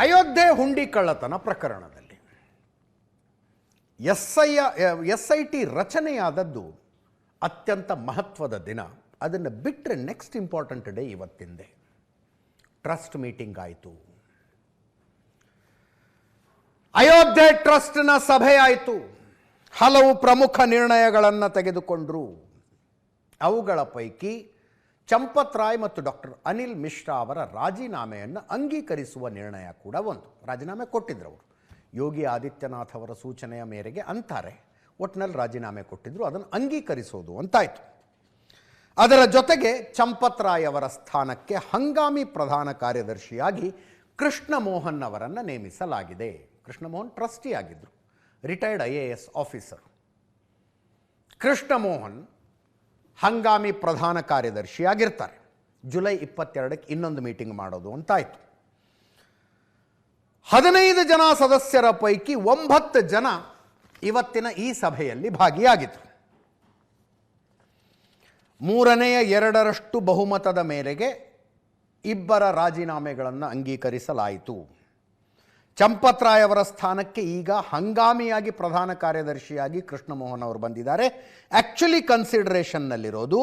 ಅಯೋಧ್ಯೆ ಹುಂಡಿ ಕಳ್ಳತನ ಪ್ರಕರಣದಲ್ಲಿ SIT ರಚನೆಯಾದದ್ದು ಅತ್ಯಂತ ಮಹತ್ವದ ದಿನ. ಅದನ್ನು ಬಿಟ್ಟರೆ ನೆಕ್ಸ್ಟ್ ಇಂಪಾರ್ಟೆಂಟ್ ಡೇ ಇವತ್ತಿಂದೆ. ಟ್ರಸ್ಟ್ ಮೀಟಿಂಗ್ ಆಯಿತು, ಅಯೋಧ್ಯೆ ಟ್ರಸ್ಟ್ನ ಸಭೆ ಆಯಿತು, ಹಲವು ಪ್ರಮುಖ ನಿರ್ಣಯಗಳನ್ನು ತೆಗೆದುಕೊಂಡರು. ಅವುಗಳ ಪೈಕಿ ಚಂಪತ್ ರಾಯ್ ಮತ್ತು ಡಾಕ್ಟರ್ ಅನಿಲ್ ಮಿಶ್ರಾ ಅವರ ರಾಜೀನಾಮೆಯನ್ನು ಅಂಗೀಕರಿಸುವ ನಿರ್ಣಯ ಕೂಡ ಒಂದು. ರಾಜೀನಾಮೆ ಕೊಟ್ಟಿದ್ರು ಅವರು, ಯೋಗಿ ಆದಿತ್ಯನಾಥ್ ಅವರ ಸೂಚನೆಯ ಮೇರೆಗೆ ಅಂತಾರೆ. ಒಟ್ಟಿನಲ್ಲಿ ರಾಜೀನಾಮೆ ಕೊಟ್ಟಿದ್ರು, ಅದನ್ನು ಅಂಗೀಕರಿಸೋದು ಅಂತಾಯಿತು. ಅದರ ಜೊತೆಗೆ ಚಂಪತ್ ರಾಯ್ ಅವರ ಸ್ಥಾನಕ್ಕೆ ಹಂಗಾಮಿ ಪ್ರಧಾನ ಕಾರ್ಯದರ್ಶಿಯಾಗಿ ಕೃಷ್ಣ ಮೋಹನ್ ಅವರನ್ನು ನೇಮಿಸಲಾಗಿದೆ. ಕೃಷ್ಣ ಮೋಹನ್ ಟ್ರಸ್ಟಿ ಆಗಿದ್ದರು, retired IAS officer. Krishna Mohan ಹಂಗಾಮಿ ಪ್ರಧಾನ ಕಾರ್ಯದರ್ಶಿಯಾಗಿರ್ತಾರೆ. ಜುಲೈ 22ಕ್ಕೆ ಇನ್ನೊಂದು ಮೀಟಿಂಗ್ ಮಾಡೋದು ಅಂತಾಯಿತು. 15 ಜನ ಸದಸ್ಯರ ಪೈಕಿ 9 ಜನ ಇವತ್ತಿನ ಈ ಸಭೆಯಲ್ಲಿ ಭಾಗಿಯಾಗಿದ್ದರು. 2/3 ಬಹುಮತದ ಮೇರೆಗೆ ಇಬ್ಬರ ರಾಜೀನಾಮೆಗಳನ್ನು ಅಂಗೀಕರಿಸಲಾಯಿತು. ಚಂಪತ್ ರಾಯ್ ಅವರ ಸ್ಥಾನಕ್ಕೆ ಈಗ ಹಂಗಾಮಿಯಾಗಿ ಪ್ರಧಾನ ಕಾರ್ಯದರ್ಶಿಯಾಗಿ ಕೃಷ್ಣ ಮೋಹನ್ ಅವರು ಬಂದಿದ್ದಾರೆ. ಆ್ಯಕ್ಚುಲಿ ಕನ್ಸಿಡರೇಷನ್ನಲ್ಲಿರೋದು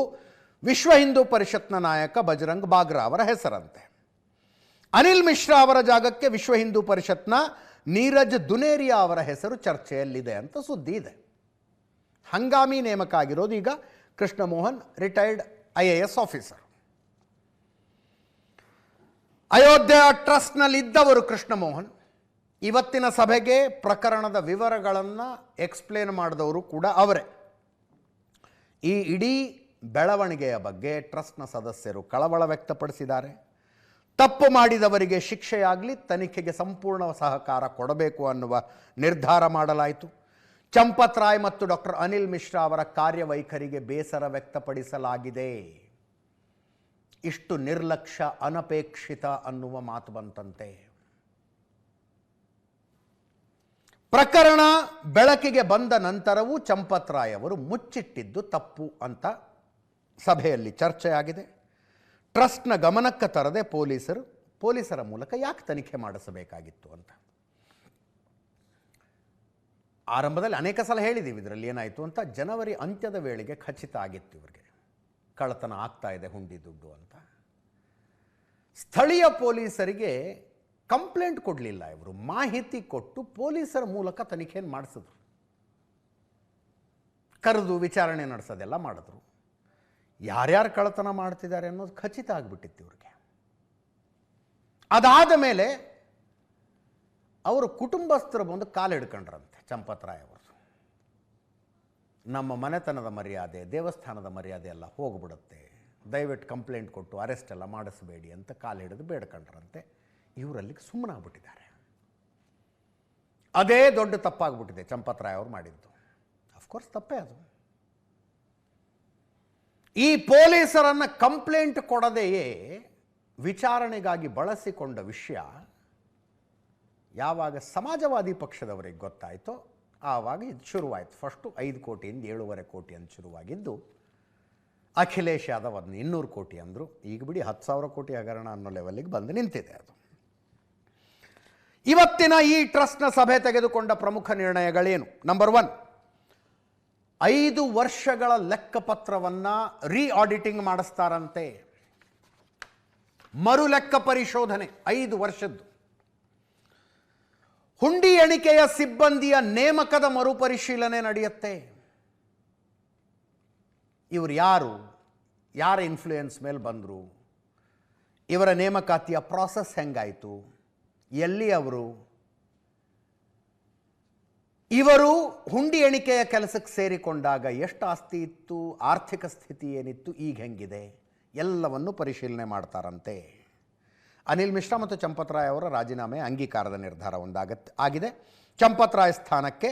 ವಿಶ್ವ ಹಿಂದೂ ಪರಿಷತ್ನ ನಾಯಕ ಬಜರಂಗ್ ಬಾಗ್ರಾ ಅವರ ಹೆಸರಂತೆ. ಅನಿಲ್ ಮಿಶ್ರಾ ಅವರ ಜಾಗಕ್ಕೆ ವಿಶ್ವ ಹಿಂದೂ ಪರಿಷತ್ನ ನೀರಜ್ ದುನೇರಿಯಾ ಅವರ ಹೆಸರು ಚರ್ಚೆಯಲ್ಲಿದೆ ಅಂತ ಸುದ್ದಿ ಇದೆ. ಹಂಗಾಮಿ ನೇಮಕ ಆಗಿರೋದು ಈಗ Krishna Mohan, retired IAS officer. Ayodhya ಟ್ರಸ್ಟ್ನಲ್ಲಿದ್ದವರು ಕೃಷ್ಣ ಮೋಹನ್. ಇವತ್ತಿನ ಸಭೆಗೆ ಪ್ರಕರಣದ ವಿವರಗಳನ್ನು ಎಕ್ಸ್ಪ್ಲೇನ್ ಮಾಡಿದವರು ಕೂಡ ಅವರೇ. ಈ ಇಡೀ ಬೆಳವಣಿಗೆಯ ಬಗ್ಗೆ ಟ್ರಸ್ಟ್ನ ಸದಸ್ಯರು ಕಳವಳ ವ್ಯಕ್ತಪಡಿಸಿದ್ದಾರೆ. ತಪ್ಪು ಮಾಡಿದವರಿಗೆ ಶಿಕ್ಷೆಯಾಗಲಿ, ತನಿಖೆಗೆ ಸಂಪೂರ್ಣ ಸಹಕಾರ ಕೊಡಬೇಕು ಅನ್ನುವ ನಿರ್ಧಾರ ಮಾಡಲಾಯಿತು. ಚಂಪತ್ ರಾಯ್ ಮತ್ತು ಡಾಕ್ಟರ್ ಅನಿಲ್ ಮಿಶ್ರಾ ಅವರ ಕಾರ್ಯವೈಖರಿಗೆ ಬೇಸರ ವ್ಯಕ್ತಪಡಿಸಲಾಗಿದೆ. ಇಷ್ಟು ನಿರ್ಲಕ್ಷ್ಯ ಅನಪೇಕ್ಷಿತ ಅನ್ನುವ ಮಾತು ಬಂತಂತೆ. ಪ್ರಕರಣ ಬೆಳಕಿಗೆ ಬಂದ ನಂತರವೂ ಚಂಪತ್ ರಾಯ್ ಅವರು ಮುಚ್ಚಿಟ್ಟಿದ್ದು ತಪ್ಪು ಅಂತ ಸಭೆಯಲ್ಲಿ ಚರ್ಚೆಯಾಗಿದೆ. ಟ್ರಸ್ಟ್ನ ಗಮನಕ್ಕೆ ತರದೆ ಪೊಲೀಸರ ಮೂಲಕ ಯಾಕೆ ತನಿಖೆ ಮಾಡಿಸಬೇಕಾಗಿತ್ತು ಅಂತ ಆರಂಭದಲ್ಲಿ ಅನೇಕ ಸಲ ಹೇಳಿದ್ದೀವಿ. ಇದರಲ್ಲಿ ಏನಾಯಿತು ಅಂತ ಜನವರಿ ಅಂತ್ಯದ ವೇಳೆಗೆ ಖಚಿತ ಆಗಿತ್ತು ಇವರಿಗೆ ಕಳ್ಳತನ ಆಗ್ತಾ ಇದೆ ಹುಂಡಿ ದುಡ್ಡು ಅಂತ. ಸ್ಥಳೀಯ ಪೊಲೀಸರಿಗೆ ಕಂಪ್ಲೇಂಟ್ ಕೊಡಲಿಲ್ಲ ಇವರು, ಮಾಹಿತಿ ಕೊಟ್ಟು ಪೊಲೀಸರ ಮೂಲಕ ತನಿಖೆಯನ್ನು ಮಾಡಿಸಿದ್ರು. ಕರೆದು ವಿಚಾರಣೆ ನಡೆಸೋದೆಲ್ಲ ಮಾಡಿದ್ರು. ಯಾರ್ಯಾರು ಕಳ್ಳತನ ಮಾಡ್ತಿದ್ದಾರೆ ಅನ್ನೋದು ಖಚಿತ ಆಗಿಬಿಟ್ಟಿತ್ತು ಇವ್ರಿಗೆ. ಅದಾದ ಮೇಲೆ ಅವರು ಕುಟುಂಬಸ್ಥರು ಬಂದು ಕಾಲು ಹಿಡ್ಕೊಂಡ್ರಂತೆ ಚಂಪತ್ ರಾಯ್ ಅವರು. ನಮ್ಮ ಮನೆತನದ ಮರ್ಯಾದೆ, ದೇವಸ್ಥಾನದ ಮರ್ಯಾದೆ ಎಲ್ಲ ಹೋಗ್ಬಿಡುತ್ತೆ, ದಯವಿಟ್ಟು ಕಂಪ್ಲೇಂಟ್ ಕೊಟ್ಟು ಅರೆಸ್ಟ್ ಎಲ್ಲ ಮಾಡಿಸಬೇಡಿ ಅಂತ ಕಾಲು ಹಿಡಿದು ಬೇಡ್ಕೊಂಡ್ರಂತೆ. ಇವರಲ್ಲಿಗೆ ಸುಮ್ಮನಾಗ್ಬಿಟ್ಟಿದ್ದಾರೆ. ಅದೇ ದೊಡ್ಡ ತಪ್ಪಾಗ್ಬಿಟ್ಟಿದೆ ಚಂಪತ್ ರಾಯ್ ಅವರು ಮಾಡಿದ್ದು. ಅಫ್ಕೋರ್ಸ್ ತಪ್ಪೇ ಅದು. ಈ ಪೊಲೀಸರನ್ನು ಕಂಪ್ಲೇಂಟ್ ಕೊಡದೆಯೇ ವಿಚಾರಣೆಗಾಗಿ ಬಳಸಿಕೊಂಡ ವಿಷಯ ಯಾವಾಗ ಸಮಾಜವಾದಿ ಪಕ್ಷದವರಿಗೆ ಗೊತ್ತಾಯಿತೋ ಆವಾಗ ಇದು ಶುರುವಾಯಿತು. ಫಸ್ಟು 5 ಕೋಟಿಯಿಂದ 7.5 ಕೋಟಿ ಅಂತ ಶುರುವಾಗಿದ್ದು, ಅಖಿಲೇಶ್ ಯಾದವ್ ಅದನ್ನ 200 ಕೋಟಿ ಅಂದರು. ಈಗ ಬಿಡಿ 10,000 ಕೋಟಿ ಹಗರಣ ಅನ್ನೋ ಲೆವೆಲ್ಲಿಗೆ ಬಂದು ನಿಂತಿದೆ ಅದು. ಇವತ್ತಿನ ಈ ಟ್ರಸ್ಟ್ನ ಸಭೆ ತೆಗೆದುಕೊಂಡ ಪ್ರಮುಖ ನಿರ್ಣಯಗಳೇನು? ನಂಬರ್ 1, 5 ವರ್ಷಗಳ ಲೆಕ್ಕಪತ್ರವನ್ನು ಆಡಿಟಿಂಗ್ ಮಾಡಿಸ್ತಾರಂತೆ. ಮರು ಲೆಕ್ಕ ಪರಿಶೋಧನೆ 5 ವರ್ಷದ್ದು. ಹುಂಡಿ ಎಣಿಕೆಯ ಸಿಬ್ಬಂದಿಯ ನೇಮಕದ ಮರುಪರಿಶೀಲನೆ ನಡೆಯುತ್ತೆ. ಇವರು ಯಾರ ಇನ್ಫ್ಲೂಯೆನ್ಸ್ ಮೇಲೆ ಬಂದರು, ಇವರ ನೇಮಕಾತಿಯ ಪ್ರಾಸೆಸ್ ಹೆಂಗಾಯಿತು, ಎಲ್ಲಿ ಇವರು ಹುಂಡಿ ಎಣಿಕೆಯ ಕೆಲಸಕ್ಕೆ ಸೇರಿಕೊಂಡಾಗ ಎಷ್ಟು ಆಸ್ತಿ ಇತ್ತು, ಆರ್ಥಿಕ ಸ್ಥಿತಿ ಏನಿತ್ತು, ಈಗ ಹೆಂಗಿದೆ, ಎಲ್ಲವನ್ನು ಪರಿಶೀಲನೆ ಮಾಡ್ತಾರಂತೆ. ಅನಿಲ್ ಮಿಶ್ರಾ ಮತ್ತು ಚಂಪತ್ ರಾಯ್ ಅವರ ರಾಜೀನಾಮೆ ಅಂಗೀಕಾರದ ನಿರ್ಧಾರ ಆಗಿದೆ. ಚಂಪತ್ ರಾಯ್ ಸ್ಥಾನಕ್ಕೆ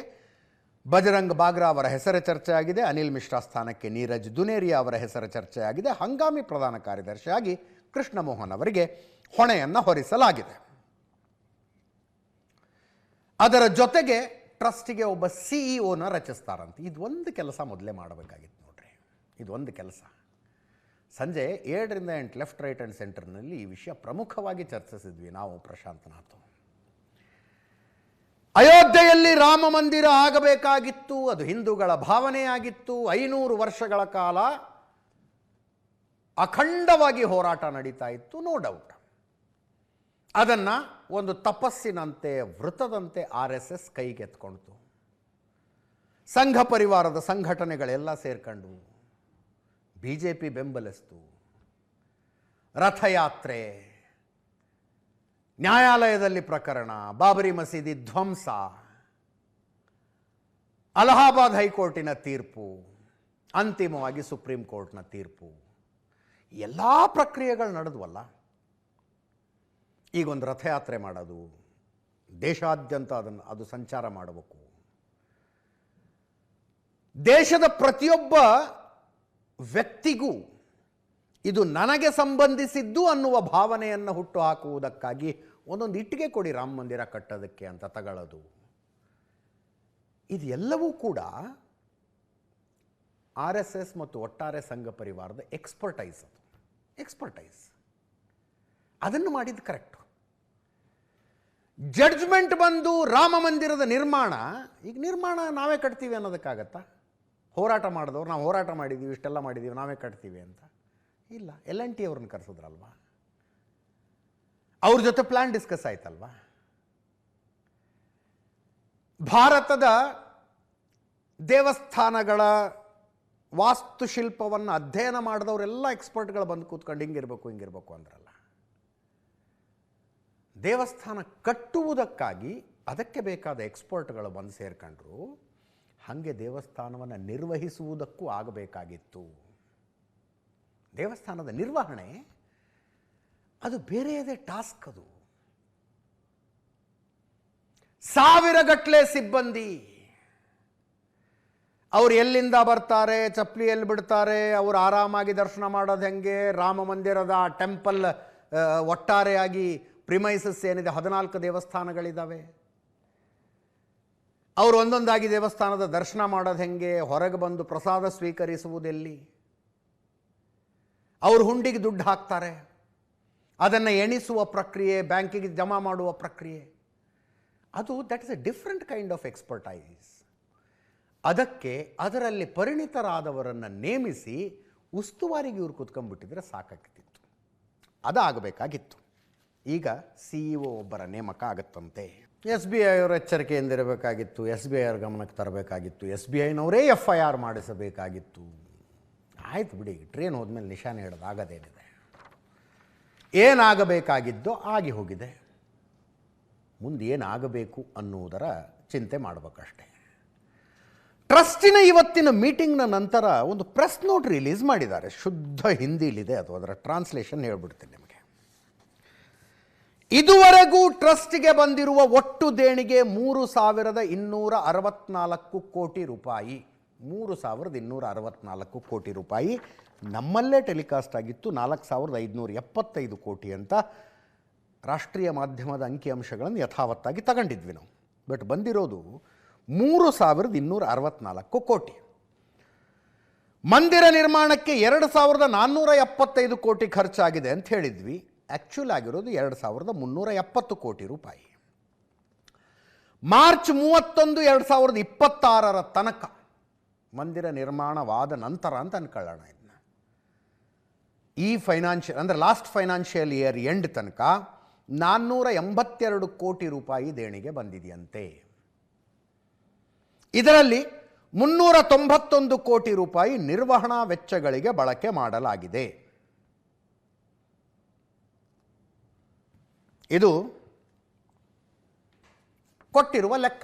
ಬಜರಂಗ್ ಬಾಗ್ರಾ ಅವರ ಹೆಸರು ಚರ್ಚೆಯಾಗಿದೆ. ಅನಿಲ್ ಮಿಶ್ರಾ ಸ್ಥಾನಕ್ಕೆ ನೀರಜ್ ದುನೇರಿಯಾ ಅವರ ಹೆಸರು ಚರ್ಚೆಯಾಗಿದೆ. ಹಂಗಾಮಿ ಪ್ರಧಾನ ಕಾರ್ಯದರ್ಶಿಯಾಗಿ ಕೃಷ್ಣ ಮೋಹನ್ ಅವರಿಗೆ ಹೊಣೆಯನ್ನು ಹೊರಿಸಲಾಗಿದೆ. ಅದರ ಜೊತೆಗೆ ಟ್ರಸ್ಟಿಗೆ ಒಬ್ಬ CEO ರಚಿಸ್ತಾರಂತೆ. ಇದೊಂದು ಕೆಲಸ ಮೊದಲೇ ಮಾಡಬೇಕಾಗಿತ್ತು ನೋಡ್ರಿ. ಇದೊಂದು ಕೆಲಸ ಸಂಜೆ 7ರಿಂದ 8 ಲೆಫ್ಟ್ ರೈಟ್ ಆ್ಯಂಡ್ ಸೆಂಟರ್ನಲ್ಲಿ ಈ ವಿಷಯ ಪ್ರಮುಖವಾಗಿ ಚರ್ಚಿಸಿದ್ವಿ ನಾವು, ಪ್ರಶಾಂತ್ ನಾಥ್. ಅಯೋಧ್ಯೆಯಲ್ಲಿ ರಾಮ ಮಂದಿರ ಆಗಬೇಕಾಗಿತ್ತು, ಅದು ಹಿಂದೂಗಳ ಭಾವನೆಯಾಗಿತ್ತು. 500 ವರ್ಷಗಳ ಕಾಲ ಅಖಂಡವಾಗಿ ಹೋರಾಟ ನಡೀತಾ ಇತ್ತು, ನೋ ಡೌಟ್. ಅದನ್ನು ಒಂದು ತಪಸ್ಸಿನಂತೆ, ವೃತದಂತೆ RSS ಕೈಗೆತ್ಕೊಳ್ತು. ಸಂಘ ಪರಿವಾರದ ಸಂಘಟನೆಗಳೆಲ್ಲ ಸೇರ್ಕೊಂಡು BJP ಬೆಂಬಲಿಸ್ತು. ರಥಯಾತ್ರೆ, ನ್ಯಾಯಾಲಯದಲ್ಲಿ ಪ್ರಕರಣ, ಬಾಬರಿ ಮಸೀದಿ ಧ್ವಂಸ, ಅಲಹಾಬಾದ್ ಹೈಕೋರ್ಟಿನ ತೀರ್ಪು, ಅಂತಿಮವಾಗಿ ಸುಪ್ರೀಂ ಕೋರ್ಟ್ನ ತೀರ್ಪು, ಎಲ್ಲ ಪ್ರಕ್ರಿಯೆಗಳು ನಡೆದ್ವಲ್ಲ. ಈಗೊಂದು ರಥಯಾತ್ರೆ ಮಾಡೋದು, ದೇಶಾದ್ಯಂತ ಅದು ಸಂಚಾರ ಮಾಡಬೇಕು. ದೇಶದ ಪ್ರತಿಯೊಬ್ಬ ವ್ಯಕ್ತಿಗೂ ಇದು ನನಗೆ ಸಂಬಂಧಿಸಿದ್ದು ಅನ್ನುವ ಭಾವನೆಯನ್ನು ಹುಟ್ಟು ಹಾಕುವುದಕ್ಕಾಗಿ ಒಂದೊಂದು ಇಟ್ಟಿಗೆ ಕೊಡಿ ರಾಮ ಮಂದಿರ ಕಟ್ಟೋದಕ್ಕೆ ಅಂತ ತಗೊಳ್ಳೋದು, ಇದೆಲ್ಲವೂ ಕೂಡ RSS ಮತ್ತು ಒಟ್ಟಾರೆ ಸಂಘ ಪರಿವಾರದ ಎಕ್ಸ್ಪರ್ಟೈಸ್. ಅದು ಎಕ್ಸ್ಪರ್ಟೈಸ್, ಅದನ್ನು ಮಾಡಿದ್ದು ಕರೆಕ್ಟು. ಜಡ್ಜ್ಮೆಂಟ್ ಬಂದು ರಾಮ ಮಂದಿರದ ನಿರ್ಮಾಣ, ಈಗ ನಿರ್ಮಾಣ ನಾವೇ ಕಟ್ತೀವಿ ಅನ್ನೋದಕ್ಕಾಗತ್ತಾ? ಹೋರಾಟ ಮಾಡಿದವ್ರು ನಾವು ಹೋರಾಟ ಮಾಡಿದ್ದೀವಿ, ಇಷ್ಟೆಲ್ಲ ಮಾಡಿದ್ದೀವಿ, ನಾವೇ ಕಟ್ತೀವಿ ಅಂತ ಇಲ್ಲ. L&T ಅವ್ರನ್ನ ಕರೆಸಿದ್ರಲ್ವಾ, ಅವ್ರ ಜೊತೆ ಪ್ಲಾನ್ ಡಿಸ್ಕಸ್ ಆಯ್ತಲ್ವಾ. ಭಾರತದ ದೇವಸ್ಥಾನಗಳ ವಾಸ್ತುಶಿಲ್ಪವನ್ನು ಅಧ್ಯಯನ ಮಾಡಿದವರೆಲ್ಲ ಎಕ್ಸ್ಪರ್ಟ್ಗಳು ಬಂದು ಕೂತ್ಕೊಂಡು ಹಿಂಗಿರ್ಬೇಕು ಅಂದ್ರಲ್ಲ. ದೇವಸ್ಥಾನ ಕಟ್ಟುವುದಕ್ಕಾಗಿ ಅದಕ್ಕೆ ಬೇಕಾದ ಎಕ್ಸ್ಪರ್ಟ್ಗಳು ಬಂದು ಸೇರ್ಕೊಂಡ್ರು. ಹಾಗೆ ದೇವಸ್ಥಾನವನ್ನು ನಿರ್ವಹಿಸುವುದಕ್ಕೂ ಆಗಬೇಕಾಗಿತ್ತು. ದೇವಸ್ಥಾನದ ನಿರ್ವಹಣೆ ಅದು ಬೇರೆಯದೇ ಟಾಸ್ಕ್. ಅದು ಸಾವಿರಗಟ್ಟಲೆ ಸಿಬ್ಬಂದಿ, ಅವ್ರು ಎಲ್ಲಿಂದ ಬರ್ತಾರೆ, ಚಪ್ಪಲಿ ಎಲ್ಲಿ ಬಿಡ್ತಾರೆ, ಅವರು ಆರಾಮಾಗಿ ದರ್ಶನ ಮಾಡೋದು ಹೆಂಗೆ, ರಾಮ ಮಂದಿರದ ಟೆಂಪಲ್ ಒಟ್ಟಾರೆಯಾಗಿ ಪ್ರಿಮೈಸಸ್ ಏನಿದೆ 14 ದೇವಸ್ಥಾನಗಳಿದ್ದಾವೆ, ಅವರು ಒಂದೊಂದಾಗಿ ದೇವಸ್ಥಾನದ ದರ್ಶನ ಮಾಡೋದು ಹೆಂಗೆ, ಹೊರಗೆ ಬಂದು ಪ್ರಸಾದ ಸ್ವೀಕರಿಸುವುದೆಲ್ಲಿ, ಅವರು ಹುಂಡಿಗೆ ದುಡ್ಡು ಹಾಕ್ತಾರೆ, ಅದನ್ನು ಎಣಿಸುವ ಪ್ರಕ್ರಿಯೆ, ಬ್ಯಾಂಕಿಗೆ ಜಮಾ ಮಾಡುವ ಪ್ರಕ್ರಿಯೆ, ಅದು that is A different kind of expertise. ಅದಕ್ಕೆ ಅದರಲ್ಲಿ ಪರಿಣಿತರಾದವರನ್ನು ನೇಮಿಸಿ ಉಸ್ತುವಾರಿಗೆ ಇವ್ರು ಕೂತ್ಕೊಂಡ್ಬಿಟ್ಟಿದ್ರೆ ಸಾಕಾಗ್ತಿತ್ತು. ಅದಾಗಬೇಕಾಗಿತ್ತು. ಈಗ CEO ಒಬ್ಬರ ನೇಮಕ ಆಗುತ್ತಂತೆ. SBI ಅವರು ಎಚ್ಚರಿಕೆಯಿಂದಿರಬೇಕಾಗಿತ್ತು, SBI ಅವ್ರ ಗಮನಕ್ಕೆ ತರಬೇಕಾಗಿತ್ತು, SBIನವರೇ FIR ಮಾಡಿಸಬೇಕಾಗಿತ್ತು. ಆಯ್ತು ಬಿಡಿ, ಟ್ರೈನ್ ಹೋದ್ಮೇಲೆ ನಿಶಾನೆ ಹಿಡಿದಾಗದೇನಿದೆ, ಏನಾಗಬೇಕಾಗಿದ್ದೋ ಆಗಿ ಹೋಗಿದೆ. ಮುಂದೆ ಏನಾಗಬೇಕು ಅನ್ನುವುದರ ಚಿಂತೆ ಮಾಡಬೇಕಷ್ಟೆ. ಟ್ರಸ್ಟಿನ ಇವತ್ತಿನ ಮೀಟಿಂಗ್ನ ನಂತರ ಒಂದು ಪ್ರೆಸ್ ನೋಟ್ ರಿಲೀಸ್ ಮಾಡಿದ್ದಾರೆ. ಶುದ್ಧ ಹಿಂದಿಲಿದೆ, ಅದು ಅದರ ಟ್ರಾನ್ಸ್ಲೇಷನ್ ಹೇಳ್ಬಿಡ್ತೀನಿ ನಿಮಗೆ. ಇದುವರೆಗೂ ಟ್ರಸ್ಟ್ಗೆ ಬಂದಿರುವ ಒಟ್ಟು ದೇಣಿಗೆ 3,264 ಕೋಟಿ ರೂಪಾಯಿ. 3,264 ಕೋಟಿ ರೂಪಾಯಿ ನಮ್ಮಲ್ಲೇ ಟೆಲಿಕಾಸ್ಟ್ ಆಗಿತ್ತು. 4,575 ಕೋಟಿ ಅಂತ ರಾಷ್ಟ್ರೀಯ ಮಾಧ್ಯಮದ ಅಂಕಿಅಂಶಗಳನ್ನು ಯಥಾವತ್ತಾಗಿ ತಗೊಂಡಿದ್ವಿ ನಾವು. ಬಟ್ ಬಂದಿರೋದು 3,264 ಕೋಟಿ. ಮಂದಿರ ನಿರ್ಮಾಣಕ್ಕೆ 2,475 ಕೋಟಿ ಖರ್ಚಾಗಿದೆ ಅಂತ ಹೇಳಿದ್ವಿ. ಆ್ಯಕ್ಚುಲ್ ಆಗಿರೋದು 2,370 ಕೋಟಿ ರೂಪಾಯಿ. ಮಾರ್ಚ್ 31, 2026 ತನಕ ಮಂದಿರ ನಿರ್ಮಾಣವಾದ ನಂತರ ಅಂತ ಅನ್ಕೊಳ್ಳೋಣ. ಇದನ್ನ ಈ ಫೈನಾನ್ಷಿಯಲ್ ಅಂದರೆ ಲಾಸ್ಟ್ ಫೈನಾನ್ಷಿಯಲ್ ಇಯರ್ ಎಂಡ್ ತನಕ 482 ಕೋಟಿ ರೂಪಾಯಿ ದೇಣಿಗೆ ಬಂದಿದೆಯಂತೆ. ಇದರಲ್ಲಿ 391 ಕೋಟಿ ರೂಪಾಯಿ ನಿರ್ವಹಣಾ ವೆಚ್ಚಗಳಿಗೆ ಬಳಕೆ ಮಾಡಲಾಗಿದೆ. ಇದು ಕೊಟ್ಟಿರುವ ಲೆಕ್ಕ.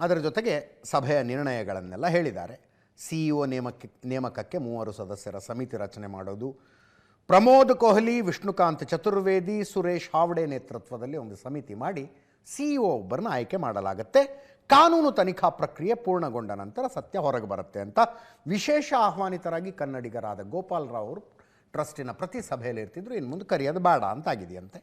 ಅದರ ಜೊತೆಗೆ ಸಭೆಯ ನಿರ್ಣಯಗಳನ್ನೆಲ್ಲ ಹೇಳಿದ್ದಾರೆ. CEO ನೇಮಕಕ್ಕೆ 3 ಸದಸ್ಯರ ಸಮಿತಿ ರಚನೆ ಮಾಡೋದು, ಪ್ರಮೋದ್ ಕೊಹ್ಲಿ, ವಿಷ್ಣುಕಾಂತ್ ಚತುರ್ವೇದಿ, ಸುರೇಶ್ ಹಾವ್ಡೆ ನೇತೃತ್ವದಲ್ಲಿ ಒಂದು ಸಮಿತಿ ಮಾಡಿ CEO ಒಬ್ಬರನ್ನ ಆಯ್ಕೆ ಮಾಡಲಾಗುತ್ತೆ. ಕಾನೂನು ತನಿಖಾ ಪ್ರಕ್ರಿಯೆ ಪೂರ್ಣಗೊಂಡ ನಂತರ ಸತ್ಯ ಹೊರಗೆ ಬರುತ್ತೆ ಅಂತ ವಿಶೇಷ ಆಹ್ವಾನಿತರಾಗಿ ಕನ್ನಡಿಗರಾದ ಗೋಪಾಲ್ ರಾವ್ ಅವರು ಟ್ರಸ್ಟಿನ ಪ್ರತಿ ಸಭೆಯಲ್ಲಿ ಇರ್ತಿದ್ರು. ಇನ್ನು ಮುಂದೆ ಕರೆಯೋದು ಬೇಡ ಅಂತಾಗಿದೆಯಂತೆ.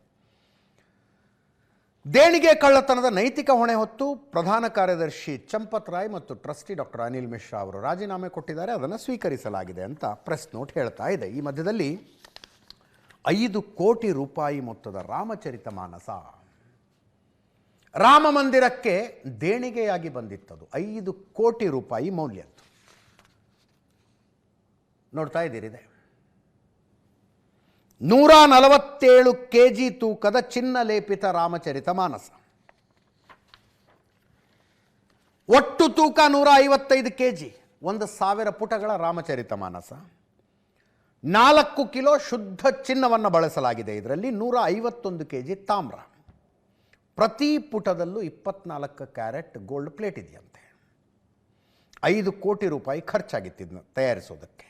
ದೇಣಿಗೆ ಕಳ್ಳತನದ ನೈತಿಕ ಹೊಣೆ ಹೊತ್ತು ಪ್ರಧಾನ ಕಾರ್ಯದರ್ಶಿ ಚಂಪತ್ ರಾಯ್ ಮತ್ತು ಟ್ರಸ್ಟಿ ಡಾಕ್ಟರ್ ಅನಿಲ್ ಮಿಶ್ರಾ ಅವರು ರಾಜೀನಾಮೆ ಕೊಟ್ಟಿದ್ದಾರೆ. ಅದನ್ನು ಸ್ವೀಕರಿಸಲಾಗಿದೆ ಅಂತ ಪ್ರೆಸ್ ನೋಟ್ ಹೇಳ್ತಾ ಇದೆ. ಈ ಮಧ್ಯದಲ್ಲಿ 5 ಕೋಟಿ ರೂಪಾಯಿ ಮೊತ್ತದ ರಾಮಚರಿತ ಮಾನಸ ರಾಮ ಮಂದಿರಕ್ಕೆ ದೇಣಿಗೆಯಾಗಿ ಬಂದಿತ್ತದು 5 ಕೋಟಿ ರೂಪಾಯಿ ಮೌಲ್ಯದ್ದು. ನೋಡ್ತಾ ಇದ್ದೀರಿದೆ 147 kg ತೂಕದ ಚಿನ್ನ ಲೇಪಿತ ರಾಮಚರಿತ ಮಾನಸ. ಒಟ್ಟು ತೂಕ 155 kg, 1000 ಪುಟಗಳ ರಾಮಚರಿತ ಮಾನಸ. 4 ಕಿಲೋ ಶುದ್ಧ ಚಿನ್ನವನ್ನು ಬಳಸಲಾಗಿದೆ. ಇದರಲ್ಲಿ 151 kg ತಾಮ್ರ. ಪ್ರತಿ ಪುಟದಲ್ಲೂ 24 ಕ್ಯಾರೆಟ್ ಗೋಲ್ಡ್ ಪ್ಲೇಟ್ ಇದೆಯಂತೆ. 5 ಕೋಟಿ ರೂಪಾಯಿ ಖರ್ಚಾಗಿತ್ತು ತಯಾರಿಸೋದಕ್ಕೆ.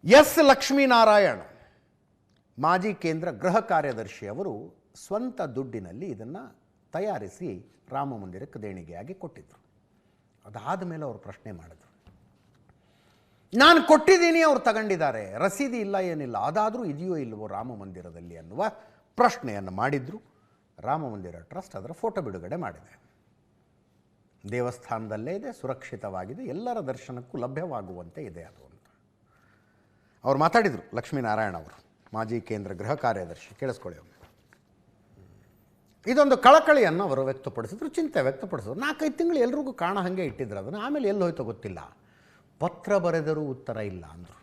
ಎಸ್ ಲಕ್ಷ್ಮೀನಾರಾಯಣ್ ಮಾಜಿ ಕೇಂದ್ರ ಗೃಹ ಕಾರ್ಯದರ್ಶಿ ಅವರು ಸ್ವಂತ ದುಡ್ಡಿನಲ್ಲಿ ಇದನ್ನು ತಯಾರಿಸಿ ರಾಮ ಮಂದಿರಕ್ಕೆ ದೇಣಿಗೆಯಾಗಿ ಕೊಟ್ಟಿದ್ದರು. ಅದಾದ ಮೇಲೆ ಅವರು ಪ್ರಶ್ನೆ ಮಾಡಿದ್ರು, ನಾನು ಕೊಟ್ಟಿದ್ದೀನಿ, ಅವ್ರು ತಗೊಂಡಿದ್ದಾರೆ, ರಸೀದಿ ಇಲ್ಲ ಏನಿಲ್ಲ, ಅದಾದರೂ ಇದೆಯೋ ಇಲ್ಲವೋ ರಾಮ ಮಂದಿರದಲ್ಲಿ ಅನ್ನುವ ಪ್ರಶ್ನೆಯನ್ನು ಮಾಡಿದ್ರು. ರಾಮ ಮಂದಿರ ಟ್ರಸ್ಟ್ ಅದರ ಫೋಟೋ ಬಿಡುಗಡೆ ಮಾಡಿದೆ. ದೇವಸ್ಥಾನದಲ್ಲೇ ಇದೆ, ಸುರಕ್ಷಿತವಾಗಿದೆ, ಎಲ್ಲರ ದರ್ಶನಕ್ಕೂ ಲಭ್ಯವಾಗುವಂತೆ ಇದೆ ಅದು ಅಂತ ಅವ್ರು ಮಾತಾಡಿದರು. ಲಕ್ಷ್ಮೀನಾರಾಯಣ ಅವರು ಮಾಜಿ ಕೇಂದ್ರ ಗೃಹ ಕಾರ್ಯದರ್ಶಿ, ಕೇಳಿಸ್ಕೊಳ್ಳಿ. ಇದೊಂದು ಕಳಕಳಿಯನ್ನು ಅವರು ವ್ಯಕ್ತಪಡಿಸಿದ್ರು, ಚಿಂತೆ ವ್ಯಕ್ತಪಡಿಸಿದ್ರು. 4-5 ತಿಂಗಳು ಎಲ್ರಿಗೂ ಕಾಣ ಹಾಗೆ ಇಟ್ಟಿದ್ರು ಅದನ್ನು. ಆಮೇಲೆ ಎಲ್ಲಿ ಹೋಯ್ತೋ ಗೊತ್ತಿಲ್ಲ, ಪತ್ರ ಬರೆದರೂ ಉತ್ತರ ಇಲ್ಲ ಅಂದರು.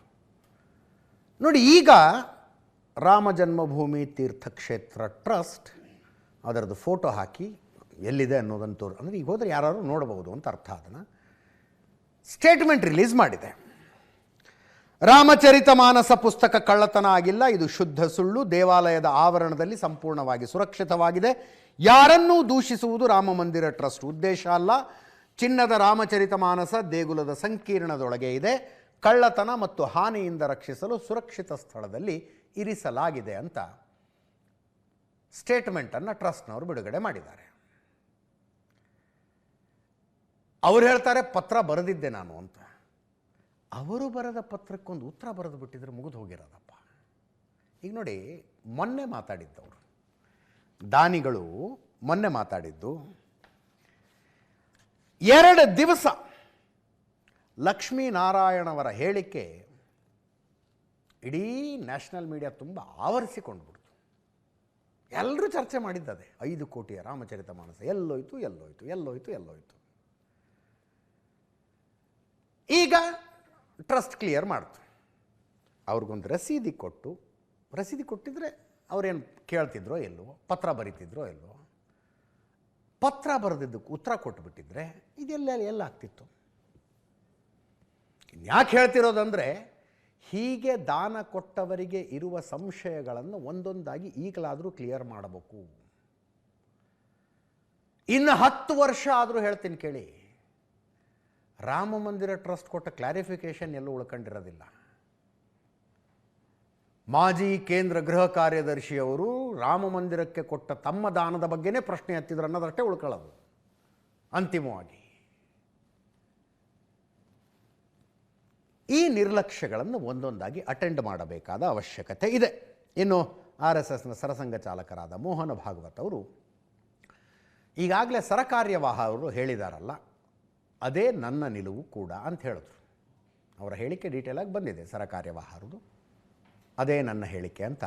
ನೋಡಿ, ಈಗ ರಾಮ ಜನ್ಮಭೂಮಿ ತೀರ್ಥಕ್ಷೇತ್ರ ಟ್ರಸ್ಟ್ ಅದರದ್ದು ಫೋಟೋ ಹಾಕಿ ಎಲ್ಲಿದೆ ಅನ್ನೋದಂತೂ, ಅಂದರೆ ಈಗ ಹೋದರೆ ಯಾರು ನೋಡಬಹುದು ಅಂತ ಅರ್ಥ. ಅದನ್ನು ಸ್ಟೇಟ್ಮೆಂಟ್ ರಿಲೀಸ್ ಮಾಡಿದೆ. ರಾಮಚರಿತ ಮಾನಸ ಪುಸ್ತಕ ಕಳ್ಳತನ ಆಗಿಲ್ಲ, ಇದು ಶುದ್ಧ ಸುಳ್ಳು. ದೇವಾಲಯದ ಆವರಣದಲ್ಲಿ ಸಂಪೂರ್ಣವಾಗಿ ಸುರಕ್ಷಿತವಾಗಿದೆ. ಯಾರನ್ನೂ ದೂಷಿಸುವುದು ರಾಮ ಮಂದಿರ ಟ್ರಸ್ಟ್ ಉದ್ದೇಶ ಅಲ್ಲ. ಚಿನ್ನದ ರಾಮಚರಿತ ಮಾನಸ ದೇಗುಲದ ಸಂಕೀರ್ಣದೊಳಗೆ ಇದೆ. ಕಳ್ಳತನ ಮತ್ತು ಹಾನಿಯಿಂದ ರಕ್ಷಿಸಲು ಸುರಕ್ಷಿತ ಸ್ಥಳದಲ್ಲಿ ಇರಿಸಲಾಗಿದೆ ಅಂತ ಸ್ಟೇಟ್ಮೆಂಟನ್ನು ಟ್ರಸ್ಟ್ನವರು ಬಿಡುಗಡೆ ಮಾಡಿದ್ದಾರೆ. ಅವ್ರು ಹೇಳ್ತಾರೆ, ಪತ್ರ ಬರೆದಿದ್ದೆ ನಾನು ಅಂತ. ಅವರು ಬರೆದ ಪತ್ರಕ್ಕೊಂದು ಉತ್ತರ ಬರೆದು ಬಿಟ್ಟಿದ್ರೆ ಮುಗಿದು ಹೋಗಿರೋದಪ್ಪ. ಈಗ ನೋಡಿ, ಮೊನ್ನೆ ಮಾತಾಡಿದ್ದವರು ದಾನಿಗಳು ಮೊನ್ನೆ ಮಾತಾಡಿದ್ದು 2 ದಿವಸ ಲಕ್ಷ್ಮೀನಾರಾಯಣವರ ಹೇಳಿಕೆ ಇಡೀ ನ್ಯಾಷನಲ್ ಮೀಡಿಯಾ ತುಂಬ ಆವರಿಸಿಕೊಂಡ್ಬಿಡ್ತು. ಎಲ್ಲರೂ ಚರ್ಚೆ ಮಾಡಿದ್ದದೆ, 5 ಕೋಟಿಯ ರಾಮಚರಿತ ಮಾನಸ ಎಲ್ಲೋಯ್ತು ಎಲ್ಲೋಯ್ತು ಎಲ್ಲೋಯ್ತು ಎಲ್ಲೋಯ್ತು. ಈಗ ಟ್ರಸ್ಟ್ ಕ್ಲಿಯರ್ ಮಾಡ್ತು. ಅವ್ರಿಗೊಂದು ರಸೀದಿ ಕೊಟ್ಟಿದ್ರೆ ಅವ್ರೇನು ಕೇಳ್ತಿದ್ರೋ ಎಲ್ಲವೋ, ಪತ್ರ ಬರೀತಿದ್ರೋ ಎಲ್ಲವೋ. ಪತ್ರ ಬರೆದಿದ್ದಕ್ಕೆ ಉತ್ತರ ಕೊಟ್ಟುಬಿಟ್ಟಿದ್ರೆ ಇದೆಲ್ಲ ಆಗ್ತಿತ್ತು. ಯಾಕೆ ಹೇಳ್ತಿರೋದಂದರೆ, ಹೀಗೆ ದಾನ ಕೊಟ್ಟವರಿಗೆ ಇರುವ ಸಂಶಯಗಳನ್ನು ಒಂದೊಂದಾಗಿ ಈಗಲಾದರೂ ಕ್ಲಿಯರ್ ಮಾಡಬೇಕು. ಇನ್ನು 10 ವರ್ಷ ಆದರೂ ಹೇಳ್ತೀನಿ ಕೇಳಿ, ರಾಮ ಮಂದಿರ ಟ್ರಸ್ಟ್ ಕೊಟ್ಟ ಕ್ಲಾರಿಫಿಕೇಶನ್ ಎಲ್ಲೂ ಉಳ್ಕೊಂಡಿರೋದಿಲ್ಲ. ಮಾಜಿ ಕೇಂದ್ರ ಗೃಹ ಕಾರ್ಯದರ್ಶಿಯವರು ರಾಮ ಮಂದಿರಕ್ಕೆ ಕೊಟ್ಟ ತಮ್ಮ ದಾನದ ಬಗ್ಗೆನೇ ಪ್ರಶ್ನೆ ಎತ್ತಿದ್ರು ಅನ್ನೋದಷ್ಟೇ ಉಳ್ಕೊಳ್ಳೋದು. ಅಂತಿಮವಾಗಿ ಈ ನಿರ್ಲಕ್ಷ್ಯಗಳನ್ನು ಒಂದೊಂದಾಗಿ ಅಟೆಂಡ್ ಮಾಡಬೇಕಾದ ಅವಶ್ಯಕತೆ ಇದೆ. ಇನ್ನು RSSನ ಸರಸಂಘ ಚಾಲಕರಾದ ಮೋಹನ ಭಾಗವತ್ ಅವರು ಈಗಾಗಲೇ ಸರಕಾರ್ಯವಾಹ ಅವರು ಹೇಳಿದಾರಲ್ಲ, ಅದೇ ನನ್ನ ನಿಲುವು ಕೂಡ ಅಂತ ಹೇಳಿದ್ರು. ಅವರ ಹೇಳಿಕೆ ಡೀಟೇಲಾಗಿ ಬಂದಿದೆ ಸರಕಾರ್ಯವಾಹರದು. ಅದೇ ನನ್ನ ಹೇಳಿಕೆ ಅಂತ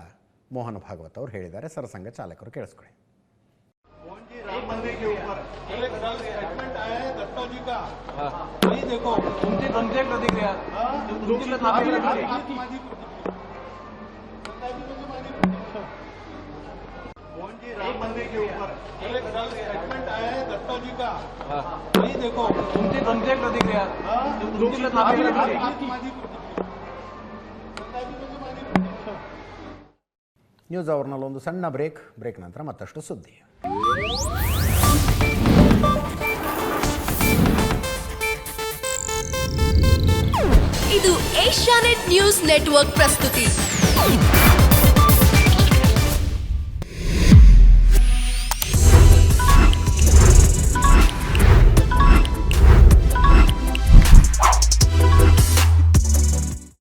ಮೋಹನ ಭಾಗವತ್ ಅವರು ಹೇಳಿದ್ದಾರೆ. ಸರಸಂಘ ಚಾಲಕರು ಕೇಳಿಸ್ಕೊಳ್ಳಿ. राम मंदिर के ऊपर एक स्टेटमेंट आया है दत्ता जी का, वही देखो उनकी प्रतिक्रिया ನ್ಯೂಸ್ ಅವರ್ನಲ್ಲಿ ಒಂದು ಸಣ್ಣ ಬ್ರೇಕ್ ನಂತರ ಮತ್ತಷ್ಟು ಸುದ್ದಿ. ಇದು ಏಷ್ಯಾನೆಟ್ ನ್ಯೂಸ್ ನೆಟ್ವರ್ಕ್ ಪ್ರಸ್ತುತಿ.